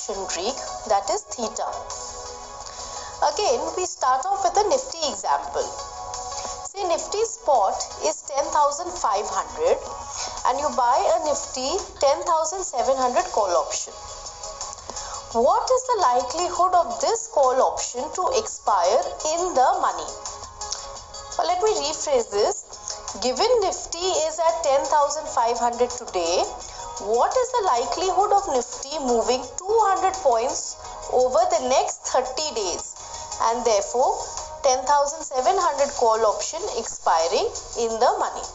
option Greek, that is theta. Again, we start off with a Nifty example. Say Nifty spot is 10,500 and you buy a Nifty 10,700 call option. What is the likelihood of this call option to expire in the money? Well, let me rephrase this. Given Nifty is at 10,500 today, what is the likelihood of Nifty moving 200 points over the next 30 days and therefore 10,700 call option expiring in the money?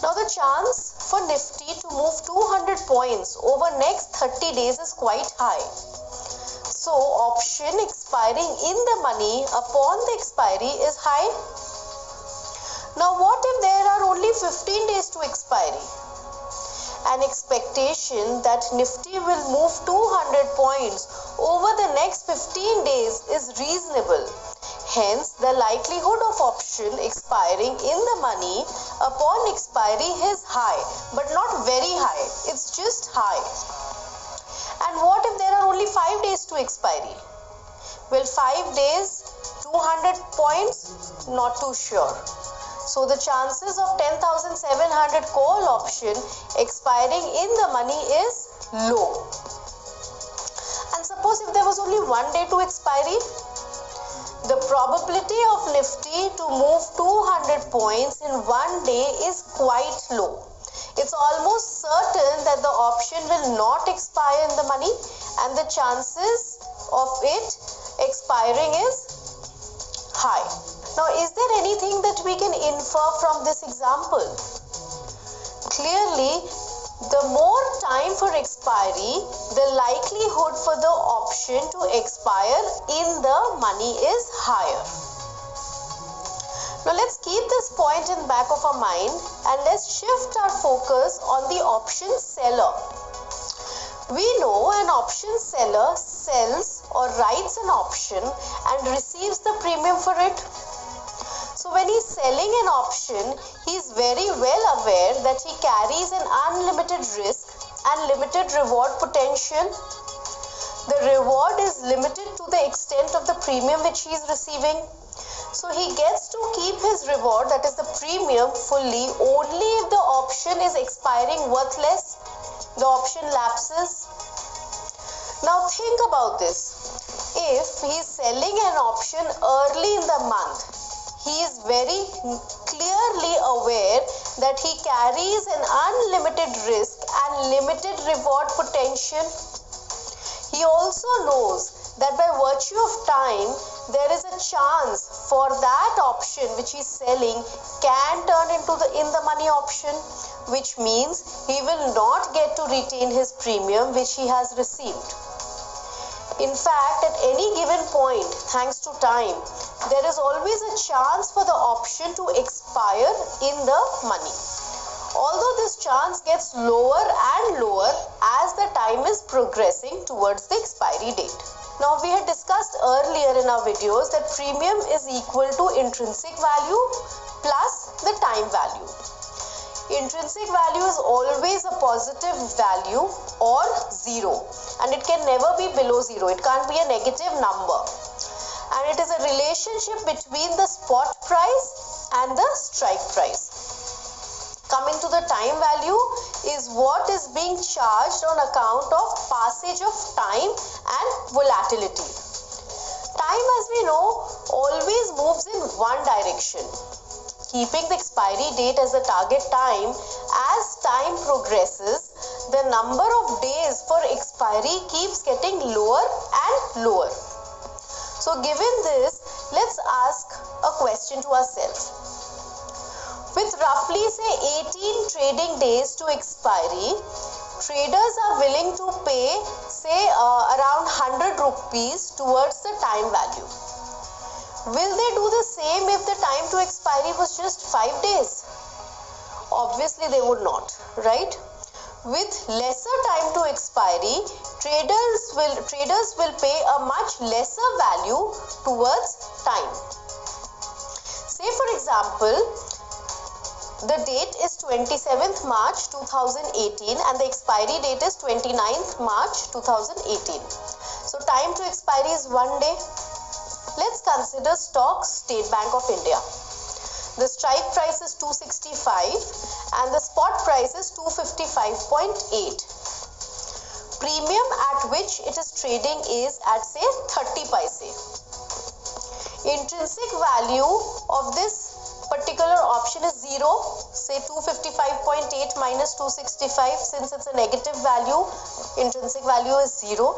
Now the chance for Nifty to move 200 points over next 30 days is quite high. So option expiring in the money upon the expiry is high. Now what if there are only 15 days to expiry? An expectation that Nifty will move 200 points over the next 15 days is reasonable. Hence, the likelihood of option expiring in the money upon expiry is high, but not very high. It's just high. And what if there are only 5 days to expiry? Well, 5 days, 200 points, not too sure. So the chances of 10,700 call option expiring in the money is low. And suppose if there was only 1 day to expiry, the probability of Nifty to move 200 points in 1 day is quite low. It's almost certain that the option will not expire in the money and the chances of it expiring is high. Now, is there anything that we can infer from this example? Clearly, the more time for expiry, the likelihood for the option to expire in the money is higher. Now, let's keep this point in back of our mind and let's shift our focus on the option seller. We know an option seller sells or writes an option and receives the premium for it. So when he's selling an option, he is very well aware that he carries an unlimited risk and limited reward potential. The reward is limited to the extent of the premium which he is receiving. So he gets to keep his reward, that is the premium, fully only if the option is expiring worthless, the option lapses. Now think about this. If he is selling an option early in the month, he is very clearly aware that he carries an unlimited risk and limited reward potential. He also knows that by virtue of time, there is a chance for that option which he is selling can turn into the in the money option, which means he will not get to retain his premium which he has received. In fact, at any given point, thanks to time, there is always a chance for the option to expire in the money. Although this chance gets lower and lower as the time is progressing towards the expiry date. Now, we had discussed earlier in our videos that premium is equal to intrinsic value plus the time value. Intrinsic value is always a positive value or zero, and it can never be below zero. It can't be a negative number. And it is a relationship between the spot price and the strike price. Coming to the time value is what is being charged on account of passage of time and volatility. Time, as we know, always moves in one direction. Keeping the expiry date as the target time, as time progresses, the number of days for expiry keeps getting lower and lower. So given this, let's ask a question to ourselves. With roughly say 18 trading days to expiry, traders are willing to pay say around 100 rupees towards the time value. Will they do the same if the time to expiry was just 5 days? Obviously they would not, right? With lesser time to expiry, traders will pay a much lesser value towards time. Say for example, The date is 27th March 2018 and the expiry date is 29th March 2018. So time to expiry is 1 day. Let's consider stock State Bank of India. The strike price is 265 and the spot price is 255.8. Premium at which it is trading is at say 30 paise. Intrinsic value of this particular option is 0, say 255.8 minus 265, since it's a negative value, intrinsic value is 0.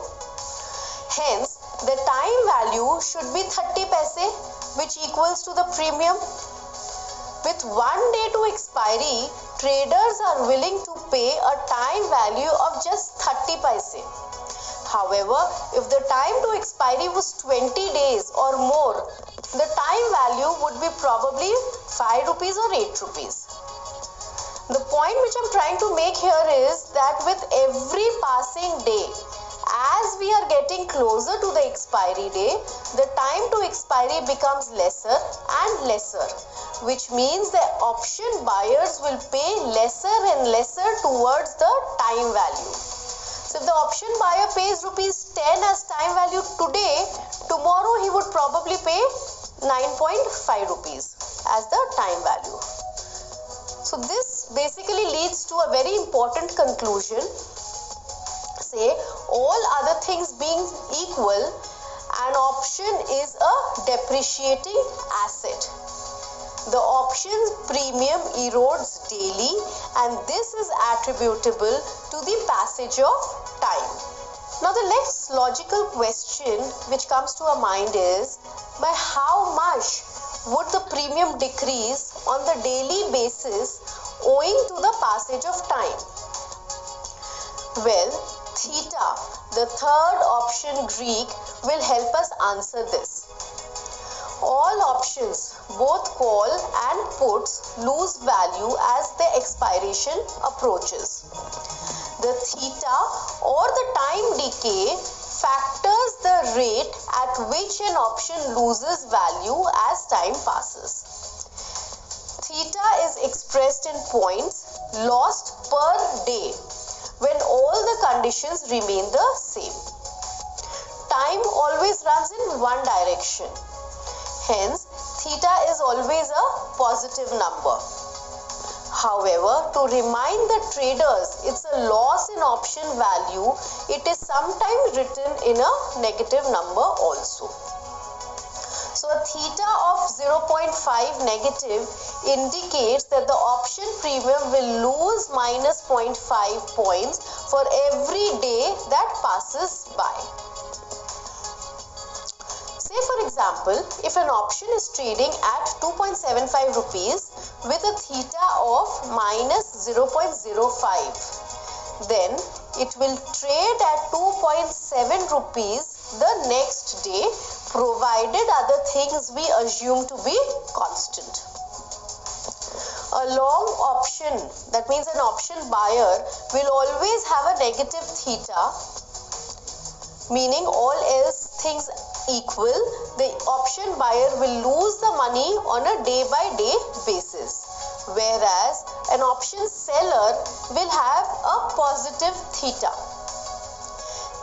Hence, the time value should be 30 paise, which equals to the premium. With 1 day to expiry, traders are willing to pay a time value of just 30 paise. However, if the time to expiry was 20 days or more, the time value would be probably 5 rupees or 8 rupees. The point which I'm trying to make here is that with every passing day, as we are getting closer to the expiry day, the time to expiry becomes lesser and lesser, which means the option buyers will pay lesser and lesser towards the time value. So if the option buyer pays rupees 10 as time value today, tomorrow he would probably pay 9.5 rupees as the time value. So this basically leads to a very important conclusion. Say all other things being equal, an option is a depreciating asset. The option premium erodes daily and this is attributable to the passage of time. Now the next logical question which comes to our mind is, by how much would the premium decrease on the daily basis owing to the passage of time? Well, theta, the third option Greek, will help us answer this. All options, both call and puts, lose value as the expiration approaches. The theta or the time decay factors the rate at which an option loses value as time passes. Theta is expressed in points lost per day when all the conditions remain the same. Time always runs in one direction. Hence, theta is always a positive number. However, to remind the traders it's a loss in option value, it is sometimes written in a negative number also. So a theta of 0.5 negative indicates that the option premium will lose minus 0.5 points for every day that passes by. Say for example, if an option is trading at 2.75 rupees with a theta of minus 0.05, then it will trade at 2.7 rupees the next day, provided other things we assume to be constant. A long option, that means an option buyer, will always have a negative theta, meaning all else things equal, the option buyer will lose the money on a day-by-day basis, whereas an option seller will have a positive theta.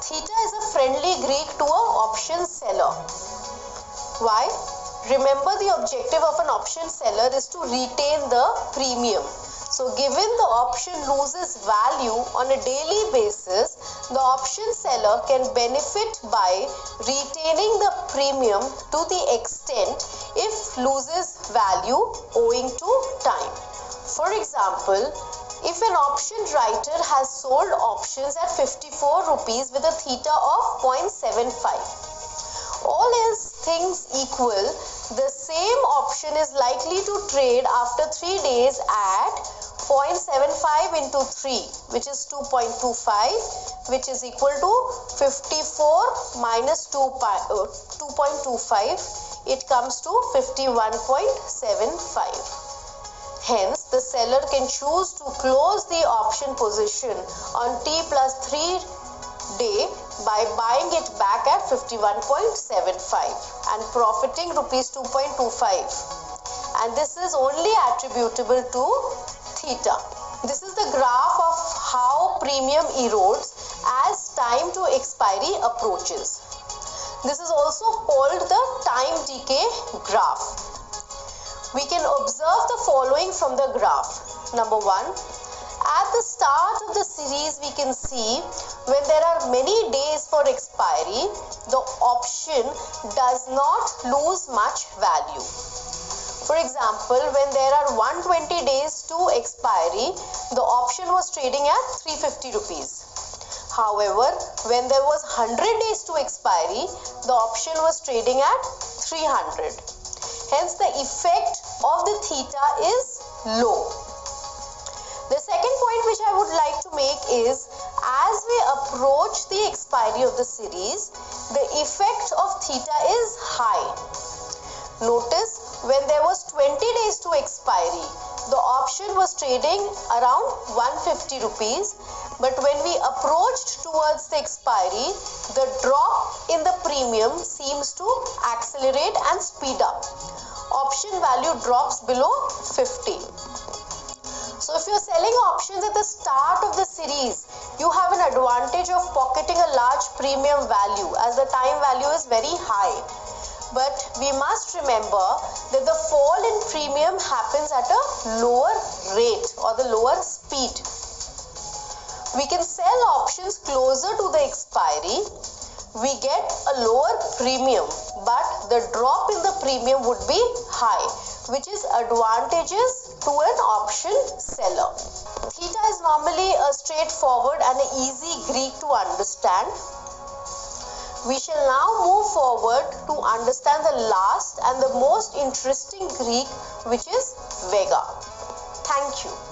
Theta is a friendly Greek to an option seller. Why? Remember, the objective of an option seller is to retain the premium. So given the option loses value on a daily basis, the option seller can benefit by retaining the premium to the extent if loses value owing to time. For example, if an option writer has sold options at 54 rupees with a theta of 0.75, all else things equal, the same option is likely to trade after 3 days at 0.75 into 3, which is 2.25, which is equal to 54 minus 2.25. It comes to 51.75. Hence, the seller can choose to close the option position on T plus 3 day by buying it back at 51.75 and profiting rupees 2.25. and this is only attributable to theta. This is the graph of how premium erodes as time to expiry approaches. This is also called the time decay graph. We can observe the following from the graph. Number 1, at the start of the series we can see when there are many days for expiry, the option does not lose much value. For example, when there are 120 days to expiry, the option was trading at 350 rupees. However, when there was 100 days to expiry, the option was trading at 300. Hence, the effect of the theta is low. The second point which I would like to make is, as we approach the expiry of the series, the effect of theta is high. Notice, when there was 20 days to expiry, the option was trading around 150 rupees. But when we approached towards the expiry, the drop in the premium seems to accelerate and speed up. Option value drops below 50. So if you're selling options at the start of the series, you have an advantage of pocketing a large premium value as the time value is very high. But we must remember that the fall in premium happens at a lower rate or the lower speed. We can sell options closer to the expiry. We get a lower premium, but the drop in the premium would be high, which is advantageous to an option seller. Theta is normally a straightforward and an easy Greek to understand. We shall now move forward to understand the last and the most interesting Greek, which is Vega. Thank you.